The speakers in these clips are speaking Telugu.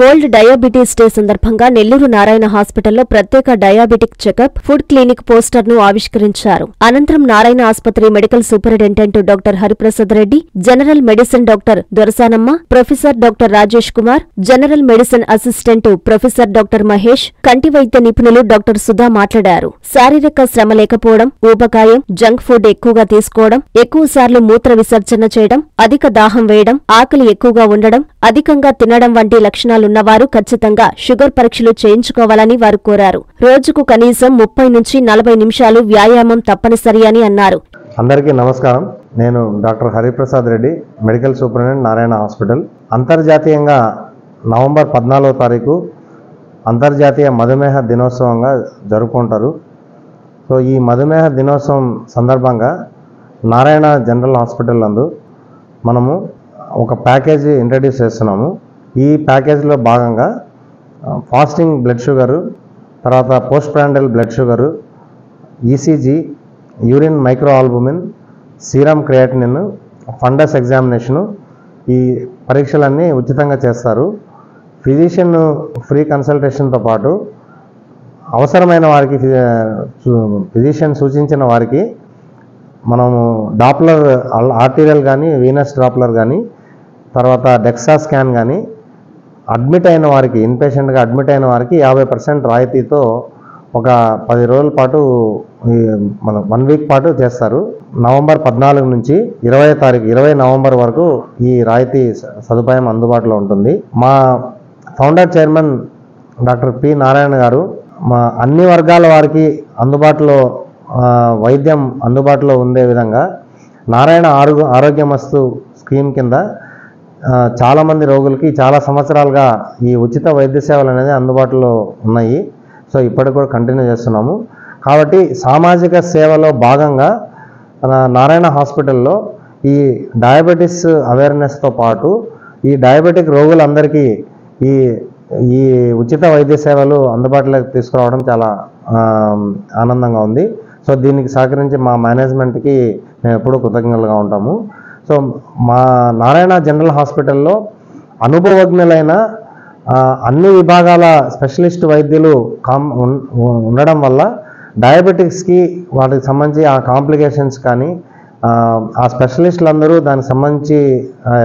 వరల్డ్ డయాబెటీస్ డే సందర్భంగా నెల్లూరు నారాయణ హాస్పిటల్లో ప్రత్యేక డయాబెటిక్ చెకప్ ఫుడ్ క్లినిక్ పోస్టర్ను ఆవిష్కరించారు. అనంతరం నారాయణ ఆసుపత్రి medical superintendent doctor Hariprasad Reddy, general medicine doctor Dorasanamma, professor doctor Rajesh Kumar, general medicine assistant professor doctor Mahesh, కంటి వైద్య నిపుణులు డాక్టర్ సుధా మాట్లాడారు. శారీరక శ్రమ లేకపోవడం, ఊబకాయం, జంక్ ఫుడ్ ఎక్కువగా తీసుకోవడం, ఎక్కువసార్లు మూత్ర విసర్జన చేయడం, అధిక దాహం వేయడం, ఆకలి ఎక్కువగా ఉండడం, అధికంగా తినడం వంటి లక్షణాలున్నవారు ఖచ్చితంగా షుగర్ పరీక్షలు చేయించుకోవాలని వారు కోరారు. రోజుకు కనీసం 30 నుంచి 40 నిమిషాలు వ్యాయామం తప్పనిసరి అని అన్నారు. అందరికీ నమస్కారం. నేను doctor Hariprasad Reddy, medical superintendent Narayana hospital. అంతర్జాతీయంగా నవంబర్ 14వ తారీఖు అంతర్జాతీయ మధుమేహ దినోత్సవంగా జరుపుకుంటారు. సో ఈ మధుమేహ దినోత్సవం సందర్భంగా నారాయణ జనరల్ హాస్పిటల్ నందు మనము ఒక ప్యాకేజీ ఇంట్రడ్యూస్ చేస్తున్నాము. ఈ ప్యాకేజీలో భాగంగా ఫాస్టింగ్ బ్లడ్ షుగరు, తర్వాత post prandial blood sugar, ECG, urine micro albumin, serum creatinine, fundus examination, ఈ పరీక్షలన్నీ ఉచితంగా చేస్తారు. ఫిజిషియన్ ఫ్రీ కన్సల్టేషన్తో పాటు అవసరమైన వారికి ఫిజిషియన్ సూచించిన వారికి మనము డాప్లర్ ఆర్టీరియల్ కానీ, వీనస్ డాప్లర్ కానీ, తర్వాత డెక్సా స్కాన్ కానీ అడ్మిట్ అయిన వారికి, ఇన్పేషెంట్గా అడ్మిట్ అయిన వారికి 50% రాయితీతో ఒక 10 రోజుల పాటు, మన 1 వీక్ పాటు చేస్తారు. నవంబర్ 14 నుంచి 20 నవంబర్ వరకు ఈ రాయితీ సదుపాయం అందుబాటులో ఉంటుంది. మా founder chairman doctor P Narayana గారు మా అన్ని వర్గాల వారికి అందుబాటులో వైద్యం అందుబాటులో ఉండే విధంగా నారాయణ ఆరోగ్యమస్తు స్కీమ్ కింద చాలామంది రోగులకి చాలా సంవత్సరాలుగా ఈ ఉచిత వైద్య సేవలు అనేది అందుబాటులో ఉన్నాయి. సో ఇప్పటికి కూడా కంటిన్యూ చేస్తున్నాము. కాబట్టి సామాజిక సేవలో భాగంగా నారాయణ హాస్పిటల్లో ఈ డయాబెటీస్ అవేర్నెస్తో పాటు ఈ డయాబెటిక్ రోగులందరికీ ఈ ఉచిత వైద్య సేవలు అందుబాటులోకి తీసుకురావడం చాలా ఆనందంగా ఉంది. సో దీనికి సహకరించి మా మేనేజ్మెంట్కి మేము ఎప్పుడూ కృతజ్ఞతలుగా ఉంటాము. సో మా నారాయణ జనరల్ హాస్పిటల్లో అనుభవజ్ఞులైన అన్ని విభాగాల స్పెషలిస్ట్ వైద్యులు ఉండడం వల్ల డయాబెటిక్స్కి వాటికి సంబంధించి ఆ కాంప్లికేషన్స్ కానీ ఆ స్పెషలిస్టులు అందరూ దానికి సంబంధించి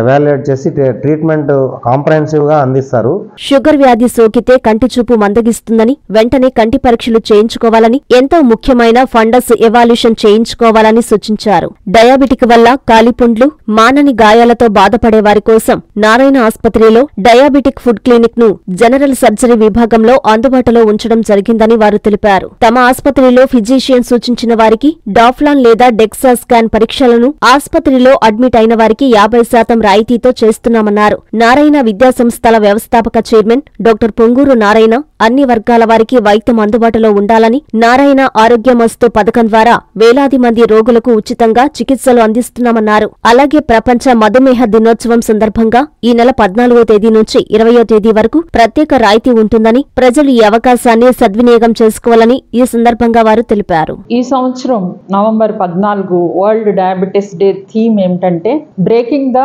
ఎవాల్యుయేట్ చేసి ట్రీట్మెంట్ కాంప్రహెన్సివ్గా అందిస్తారు. షుగర్ వ్యాధి సోకితే కంటి చూపు మందగిస్తుందని, వెంటనే కంటి పరీక్షలు చేయించుకోవాలని, ఎంతో ముఖ్యమైన ఫండస్ ఎవాల్యూషన్ చేయించుకోవాలని సూచించారు. డయాబెటిక్ వల్ల కాలిపుండ్లు, మానని గాయాలతో బాధపడే వారి కోసం నారాయణ ఆసుపత్రిలో డయాబెటిక్ ఫుడ్ క్లినిక్ ను జనరల్ సర్జరీ విభాగంలో అందుబాటులో ఉంచడం జరిగిందని వారు తెలిపారు. తమ ఆసుపత్రిలో ఫిజిషియన్ సూచించిన వారికి డాఫ్లాన్ లేదా డెక్సా స్కాన్ పరీక్షలను ఆసుపత్రిలో అడ్మిట్ అయిన వారికి 50% రాయితీతో చేస్తున్నామన్నారు. నారాయణ విద్యా సంస్థల వ్యవస్థాపక చైర్మన్ డాక్టర్ పొంగూరు నారాయణ అన్ని వర్గాల వారికి వైద్యం అందుబాటులో ఉండాలని, నారాయణ ఆరోగ్యమస్తు పథకం ద్వారా వేలాది మంది రోగులకు ఉచితంగా చికిత్సలు అందిస్తున్నామన్నారు. అలాగే ప్రపంచ మధుమేహ దినోత్సవం సందర్భంగా ఈ నెల 14వ తేదీ నుంచి 20వ తేదీ వరకు ప్రత్యేక రాయితీ ఉంటుందని, ప్రజలు ఈ అవకాశాన్ని సద్వినియోగం చేసుకోవాలని ఈ సందర్భంగా వారు తెలిపారు. ఈ సంవత్సరం November 14 world diabetes day theme ఏమిటంటే breaking the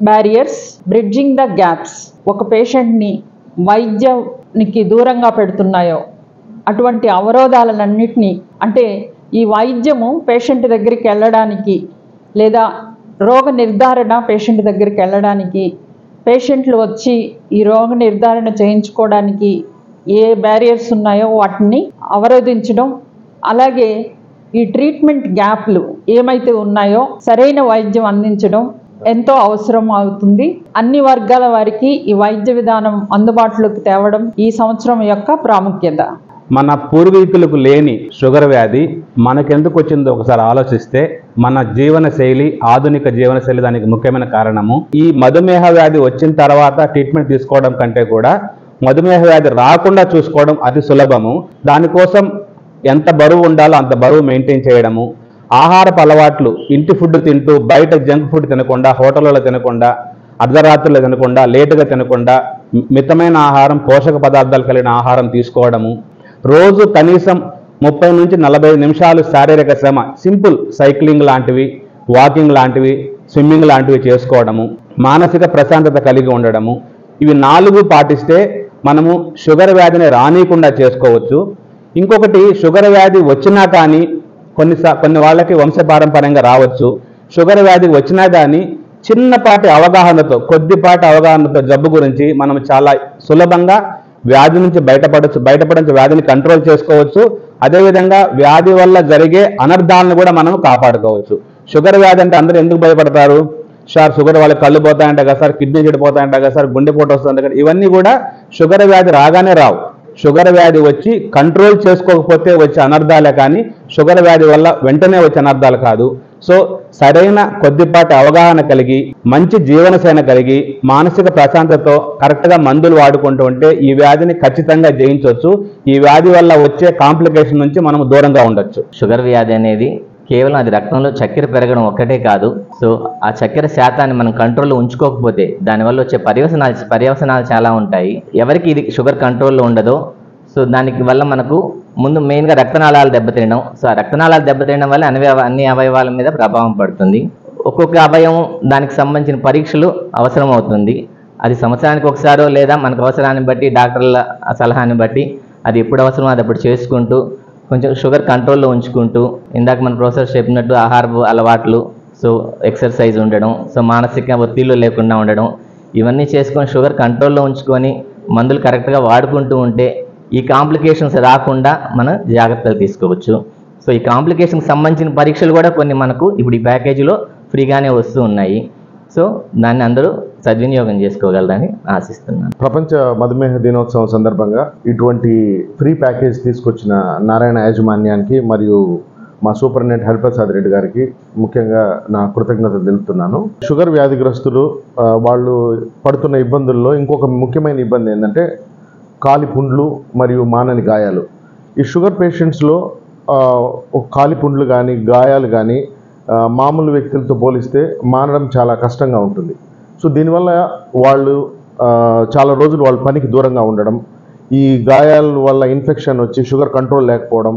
barriers, bridging the gaps. ఒక పేషెంట్ని వైద్యానికి దూరంగా పెడుతున్నాయో అటువంటి అవరోధాలన్నింటినీ, అంటే ఈ వైద్యము పేషెంట్ దగ్గరికి వెళ్ళడానికి లేదా రోగ నిర్ధారణ పేషెంట్ దగ్గరికి వెళ్ళడానికి, పేషెంట్లు వచ్చి ఈ రోగ నిర్ధారణ చేయించుకోవడానికి ఏ బ్యారియర్స్ ఉన్నాయో వాటిని అవరోధించడం, అలాగే ఈ ట్రీట్మెంట్ గ్యాప్లు ఏమైతే ఉన్నాయో సరైన వైద్యం అందించడం ఎంతో అవసరం అవుతుంది. అన్ని వర్గాల వారికి ఈ వైద్య విధానం అందుబాటులోకి తేవడం ఈ సంవత్సరం యొక్క ప్రాముఖ్యత. మన పూర్వీకులకు లేని షుగర్ వ్యాధి మనకెందుకు వచ్చిందో ఒకసారి ఆలోచిస్తే మన జీవనశైలి, ఆధునిక జీవనశైలి దానికి ముఖ్యమైన కారణము. ఈ మధుమేహ వ్యాధి వచ్చిన తర్వాత ట్రీట్మెంట్ తీసుకోవడం కంటే కూడా మధుమేహ వ్యాధి రాకుండా చూసుకోవడం అతి సులభము. దానికోసం ఎంత బరువు ఉండాలో అంత బరువు మెయింటైన్ చేయడము, ఆహారపు అలవాట్లు ఇంటి ఫుడ్ తింటూ బయట జంక్ ఫుడ్ తినకుండా, హోటళ్ళలో తినకుండా, అర్ధరాత్రులు తినకుండా, లేటుగా తినకుండా మితమైన ఆహారం, పోషక పదార్థాలు కలిగిన ఆహారం తీసుకోవడము, రోజు కనీసం 30 నుంచి 45 నిమిషాలు శారీరక శ్రమ, సింపుల్ సైక్లింగ్ లాంటివి, వాకింగ్ లాంటివి, స్విమ్మింగ్ లాంటివి చేసుకోవడము, మానసిక ప్రశాంతత కలిగి ఉండడము, ఇవి 4 పాటిస్తే మనము షుగర్ వ్యాధిని రానియకుండా చేసుకోవచ్చు. ఇంకొకటి, షుగర్ వ్యాధి వచ్చినా కానీ కొన్ని వాళ్ళకి వంశపారంపర్యంగా రావచ్చు. షుగర్ వ్యాధి వచ్చినా కానీ చిన్నపాటి అవగాహనతో, కొద్దిపాటి అవగాహనతో జబ్బు గురించి మనం చాలా సులభంగా వ్యాధి నుంచి బయటపడచ్చు, వ్యాధిని కంట్రోల్ చేసుకోవచ్చు. అదేవిధంగా వ్యాధి వల్ల జరిగే అనర్థాలను కూడా మనం కాపాడుకోవచ్చు. షుగర్ వ్యాధి అంటే అందరూ ఎందుకు భయపడతారు? సార్ షుగర్ వాళ్ళకి కళ్ళు పోతాయంట కదా సార్, కిడ్నీ చెడిపోతాయంట కదా సార్, గుండెపోటు వస్తుందంట కదా. ఇవన్నీ కూడా షుగర్ వ్యాధి రాగానే రావు. షుగర్ వ్యాధి వచ్చి కంట్రోల్ చేసుకోకపోతే వచ్చే అనర్థాలే కానీ షుగర్ వ్యాధి వల్ల వెంటనే వచ్చే అనర్థాలు కాదు. సో సరైన కొద్దిపాటి అవగాహన కలిగి, మంచి జీవనశైలి కలిగి, మానసిక ప్రశాంతతతో కరెక్ట్గా మందులు వాడుకుంటూ ఉంటే ఈ వ్యాధిని ఖచ్చితంగా జయించవచ్చు. ఈ వ్యాధి వల్ల వచ్చే కాంప్లికేషన్ నుంచి మనం దూరంగా ఉండొచ్చు. షుగర్ వ్యాధి అనేది కేవలం అది రక్తంలో చక్కెర పెరగడం ఒక్కటే కాదు. సో ఆ చక్కెర శాతాన్ని మనం కంట్రోల్లో ఉంచుకోకపోతే దానివల్ల వచ్చే పర్యవసనాలు చాలా ఉంటాయి. ఎవరికి ఇది షుగర్ కంట్రోల్లో ఉండదో, సో దానికి వల్ల మనకు ముందు మెయిన్గా రక్తనాళాలు దెబ్బతినడం. సో ఆ రక్తనాళాలు దెబ్బతినడం వల్ల అన్ని అవయవాల మీద ప్రభావం పడుతుంది. ఒక్కొక్క అవయవం దానికి సంబంధించిన పరీక్షలు అవసరం అవుతుంది. అది సంవత్సరానికి ఒకసారో లేదా మనకు అవసరాన్ని బట్టి డాక్టర్ల సలహాని బట్టి అది ఎప్పుడు అవసరమో అది అప్పుడు చేసుకుంటూ కొంచెం షుగర్ కంట్రోల్లో ఉంచుకుంటూ, ఇందాక మన ప్రొఫెసర్ చెప్పినట్టు ఆహారపు అలవాట్లు, సో ఎక్సర్సైజ్ ఉండడం, సో మానసిక ఒత్తిళ్ళు లేకుండా ఉండడం, ఇవన్నీ చేసుకొని షుగర్ కంట్రోల్లో ఉంచుకొని మందులు కరెక్ట్గా వాడుకుంటూ ఉంటే ఈ కాంప్లికేషన్స్ రాకుండా మనం జాగ్రత్తలు తీసుకోవచ్చు. సో ఈ కాంప్లికేషన్కి సంబంధించిన పరీక్షలు కూడా కొన్ని మనకు ఇప్పుడు ఈ ప్యాకేజీలో ఫ్రీగానే వస్తూ ఉన్నాయి. సో దాన్ని అందరూ సద్వినియోగం చేసుకోగలరని ఆశిస్తున్నాను. ప్రపంచ మధుమేహ దినోత్సవం సందర్భంగా ఇటువంటి ఫ్రీ ప్యాకేజ్ తీసుకొచ్చిన నారాయణ యాజమాన్యానికి మరియు మా సూపరింటెండెంట్ హరిప్రసాద్ రెడ్డి గారికి ముఖ్యంగా నా కృతజ్ఞతలు తెలుపుతున్నాను. షుగర్ వ్యాధిగ్రస్తులు వాళ్ళు పడుతున్న ఇబ్బందుల్లో ఇంకొక ముఖ్యమైన ఇబ్బంది ఏంటంటే కాలి పుండ్లు మరియు మానని గాయాలు. ఈ షుగర్ పేషెంట్స్లో కాలి పుండ్లు కానీ గాయాలు కానీ మామూలు వ్యక్తులతో పోలిస్తే మానడం చాలా కష్టంగా ఉంటుంది. సో దీనివల్ల వాళ్ళు చాలా రోజులు వాళ్ళ పనికి దూరంగా ఉండడం, ఈ గాయాల వల్ల ఇన్ఫెక్షన్ వచ్చి షుగర్ కంట్రోల్ లేకపోవడం,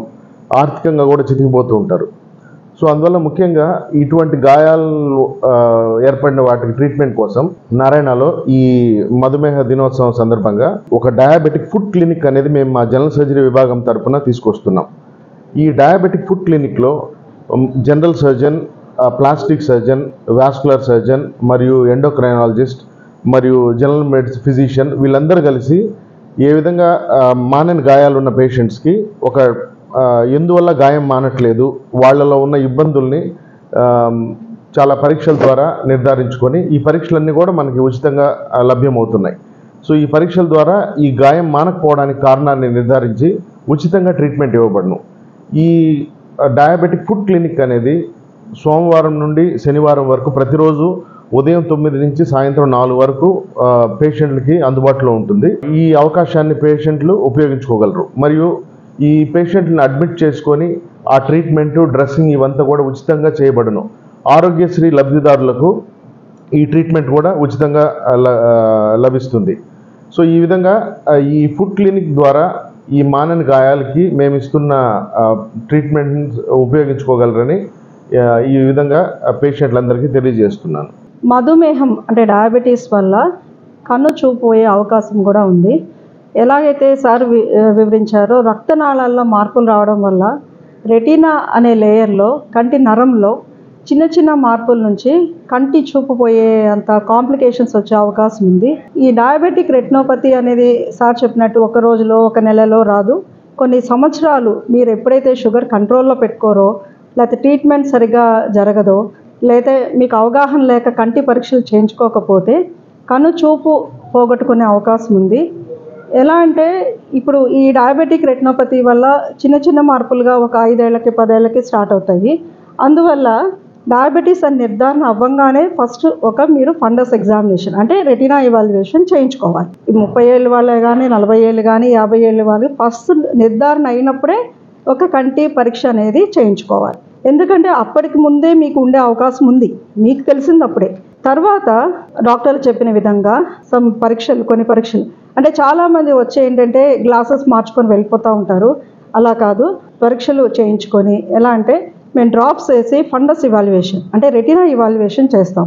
ఆర్థికంగా కూడా చితికిపోతూ ఉంటారు. సో అందువల్ల ముఖ్యంగా ఇటువంటి గాయాలు ఏర్పడిన వాటికి ట్రీట్మెంట్ కోసం నారాయణలో ఈ మధుమేహ దినోత్సవం సందర్భంగా ఒక డయాబెటిక్ ఫుడ్ క్లినిక్ అనేది మేము మా జనరల్ సర్జరీ విభాగం తరఫున తీసుకొస్తున్నాం. ఈ డయాబెటిక్ ఫుడ్ క్లినిక్లో general surgeon, plastic surgeon, vascular surgeon మరియు ఎండోక్రైనాలజిస్ట్ మరియు జనరల్ మెడిసిన్ ఫిజిషియన్ వీళ్ళందరూ కలిసి ఏ విధంగా మానని గాయాలు ఉన్న పేషెంట్స్కి ఒక ఎందువల్ల గాయం మానట్లేదు, వాళ్ళలో ఉన్న ఇబ్బందుల్ని చాలా పరీక్షల ద్వారా నిర్ధారించుకొని ఈ పరీక్షలన్నీ కూడా మనకి ఉచితంగా లభ్యమవుతున్నాయి. సో ఈ పరీక్షల ద్వారా ఈ గాయం మానకపోవడానికి కారణాన్ని నిర్ధారించి ఉచితంగా ట్రీట్మెంట్ ఇవ్వబడును. ఈ డయాబెటిక్ ఫుడ్ క్లినిక్ అనేది సోమవారం నుండి శనివారం వరకు ప్రతిరోజు ఉదయం 9 నుంచి సాయంత్రం 4 వరకు పేషెంట్లకి అందుబాటులో ఉంటుంది. ఈ అవకాశాన్ని పేషెంట్లు ఉపయోగించుకోగలరు. మరియు ఈ పేషెంట్ని అడ్మిట్ చేసుకొని ఆ ట్రీట్మెంటు, డ్రెస్సింగ్ ఇవంతా కూడా ఉచితంగా చేయబడును. ఆరోగ్యశ్రీ లబ్ధిదారులకు ఈ ట్రీట్మెంట్ కూడా ఉచితంగా లభిస్తుంది. సో ఈ విధంగా ఈ ఫుడ్ క్లినిక్ ద్వారా ఈ మానని గాయాలకి మేము ఇస్తున్న ట్రీట్మెంట్ ఉపయోగించుకోగలరని ఈ విధంగా పేషెంట్లందరికీ తెలియజేస్తున్నాను. మధుమేహం అంటే డయాబెటీస్ వల్ల కన్ను చూపు పోయే అవకాశం కూడా ఉంది. ఎలాగైతే సార్ వివరించారో రక్తనాళాల్లో మార్పులు రావడం వల్ల రెటీనా అనే లేయర్లో, కంటి నరంలో చిన్న చిన్న మార్పుల నుంచి కంటి చూపు పోయే అంత కాంప్లికేషన్స్ వచ్చే అవకాశం ఉంది. ఈ డయాబెటిక్ రెటినోపతి అనేది సార్ చెప్పినట్టు ఒక రోజులో, ఒక నెలలో రాదు. కొన్ని సంవత్సరాలు మీరు ఎప్పుడైతే షుగర్ కంట్రోల్లో పెట్టుకోరో, లేకపోతే ట్రీట్మెంట్ సరిగా జరగదో, లేకపోతే మీకు అవగాహన లేక కంటి పరీక్షలు చేయించుకోకపోతే కన్ను చూపు పోగొట్టుకునే అవకాశం ఉంది. ఎలా అంటే ఇప్పుడు ఈ డయాబెటిక్ రెటినోపతి వల్ల చిన్న చిన్న మార్పులుగా ఒక 5 ఏళ్ళకి 10 ఏళ్ళకి స్టార్ట్ అవుతాయి. అందువల్ల డయాబెటీస్ అని నిర్ధారణ అవ్వగానే ఫస్ట్ మీరు ఫండస్ ఎగ్జామినేషన్ అంటే రెటీనా ఇవాల్యుయేషన్ చేయించుకోవాలి. 30 ఏళ్ళ వాళ్ళే కానీ, 40 ఏళ్ళు కానీ, 50 ఏళ్ళ వాళ్ళు ఫస్ట్ నిర్ధారణ అయినప్పుడే ఒక కంటి పరీక్ష అనేది చేయించుకోవాలి. ఎందుకంటే అప్పటికి ముందే మీకు ఉండే అవకాశం ఉంది, మీకు తెలిసింది అప్పుడే. తర్వాత డాక్టర్లు చెప్పిన విధంగా కొన్ని పరీక్షలు అంటే చాలామంది వచ్చే ఏంటంటే గ్లాసెస్ మార్చుకొని వెళ్ళిపోతూ ఉంటారు. అలా కాదు, పరీక్షలు చేయించుకొని ఎలా అంటే మేము డ్రాప్స్ వేసి ఫండస్ ఇవాల్యుయేషన్ అంటే రెటీనా ఇవాల్యుయేషన్ చేస్తాం.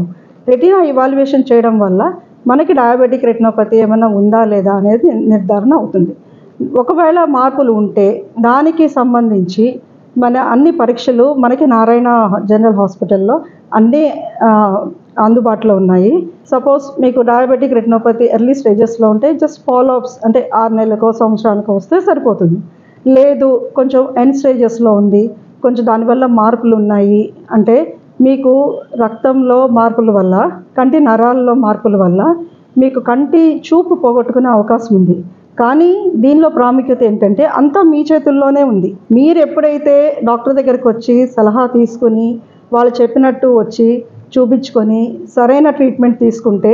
రెటీనా ఇవాల్యుయేషన్ చేయడం వల్ల మనకి డయాబెటిక్ రెటినోపతి ఏమైనా ఉందా లేదా అనేది నిర్ధారణ అవుతుంది. ఒకవేళ మార్పులు ఉంటే దానికి సంబంధించి మన అన్ని పరీక్షలు మనకి నారాయణ జనరల్ హాస్పిటల్లో అన్నీ అందుబాటులో ఉన్నాయి. సపోజ్ మీకు డయాబెటిక్ రెటినోపతి ఎర్లీ స్టేజెస్లో ఉంటే జస్ట్ ఫాలోఅప్స్ అంటే 6 నెలలకో సంవత్సరానికో వస్తే సరిపోతుంది. లేదు కొంచెం ఎండ్ స్టేజెస్లో ఉంది, కొంచెం దానివల్ల మార్పులు ఉన్నాయి అంటే మీకు రక్తంలో మార్పుల వల్ల, కంటి నరాల్లో మార్పుల వల్ల మీకు కంటి చూపు పోగొట్టుకునే అవకాశం ఉంది. కానీ దీనిలో ప్రాముఖ్యత ఏంటంటే అంతా మీ చేతుల్లోనే ఉంది. మీరు ఎప్పుడైతే డాక్టర్ దగ్గరికి వచ్చి సలహా తీసుకుని వాళ్ళు చెప్పినట్టు వచ్చి చూపించుకొని సరైన ట్రీట్మెంట్ తీసుకుంటే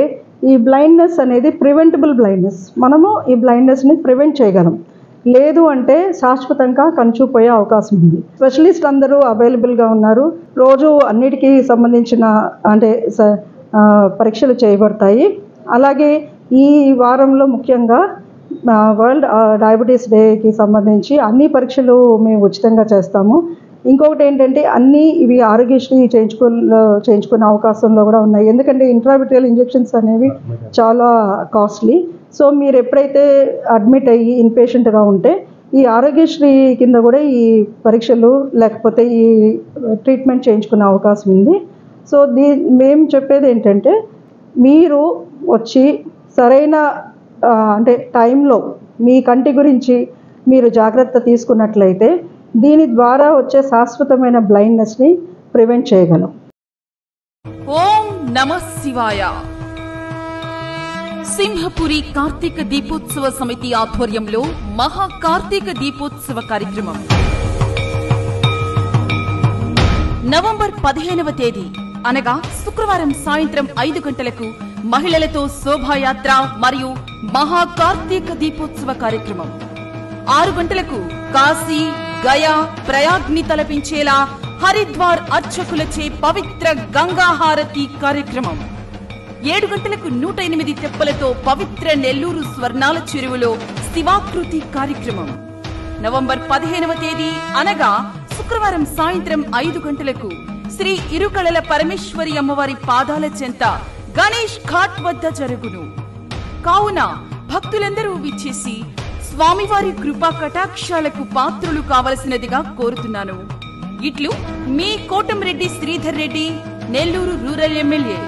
ఈ బ్లైండ్నెస్ అనేది ప్రివెంటబుల్ బ్లైండ్నెస్, మనము ఈ బ్లైండ్నెస్ని ప్రివెంట్ చేయగలం. లేదు అంటే శాశ్వతంగా కనుచూపోయే అవకాశం ఉంది. స్పెషలిస్ట్ అందరూ అవైలబుల్గా ఉన్నారు. రోజు అన్నిటికీ సంబంధించిన అంటే పరీక్షలు చేయబడతాయి. అలాగే ఈ వారంలో ముఖ్యంగా వరల్డ్ డయాబెటీస్ డేకి సంబంధించి అన్ని మేము ఉచితంగా చేస్తాము. ఇంకొకటి ఏంటంటే అన్నీ ఇవి ఆరోగ్యశ్రీ చేయించుకునే అవకాశంలో కూడా ఉన్నాయి. ఎందుకంటే ఇంట్రావిట్రియల్ ఇంజెక్షన్స్ అనేవి చాలా కాస్ట్లీ. సో మీరు ఎప్పుడైతే అడ్మిట్ అయ్యి ఇన్పేషెంట్గా ఉంటే ఈ ఆరోగ్యశ్రీ కింద కూడా ఈ పరీక్షలు లేకపోతే ఈ ట్రీట్మెంట్ చేయించుకునే అవకాశం ఉంది. సో మేము చెప్పేది ఏంటంటే మీరు వచ్చి సరైన అంటే టైంలో మీ కంటి గురించి మీరు జాగ్రత్త తీసుకున్నట్లయితే దీని ద్వారా వచ్చే శాశ్వతమైన బ్లైండ్నెస్ని ప్రివెంట్ చేయగలం. ఓం నమః శివాయ. సింహపురి కార్తీక దీపోత్సవ సమితి ఆధ్వర్యంలో మహా కార్తీక దీపోత్సవ కార్యక్రమం నవంబర్ 15వ తేదీ అనగా శుక్రవారం సాయంత్రం 5 గంటలకు మహిళలతో శోభాయాత్ర మరియు మహా కార్తీక దీపోత్సవ కార్యక్రమం. 6 గంటలకు కాశీ, గయా, ప్రయాగ్ని తలపించేలా హరిద్వార్ అర్చకులచే పవిత్ర గంగాహారతి కార్యక్రమం. 7 గంటలకు 108 తెప్పలతో పవిత్ర నెల్లూరు స్వర్ణాల చెరువులో శివాకృతి కార్యక్రమం. నవంబర్ 15వ తేదీ అనగా శుక్రవారం సాయంత్రం 5 గంటలకు శ్రీ ఇరుకళల పరమేశ్వరి అమ్మవారి పాదాల చెంత గణేష్ ఘాట్ వద్ద జరుగును. కావున భక్తులందరూ విచ్చేసి స్వామివారి కృపా కటాక్షాలకు పాత్రులు కావలసినదిగా కోరుతున్నాను. ఇట్లు మీ కోటంరెడ్డి శ్రీధర్ రెడ్డి, నెల్లూరు రూరల్ ఎమ్మెల్యే.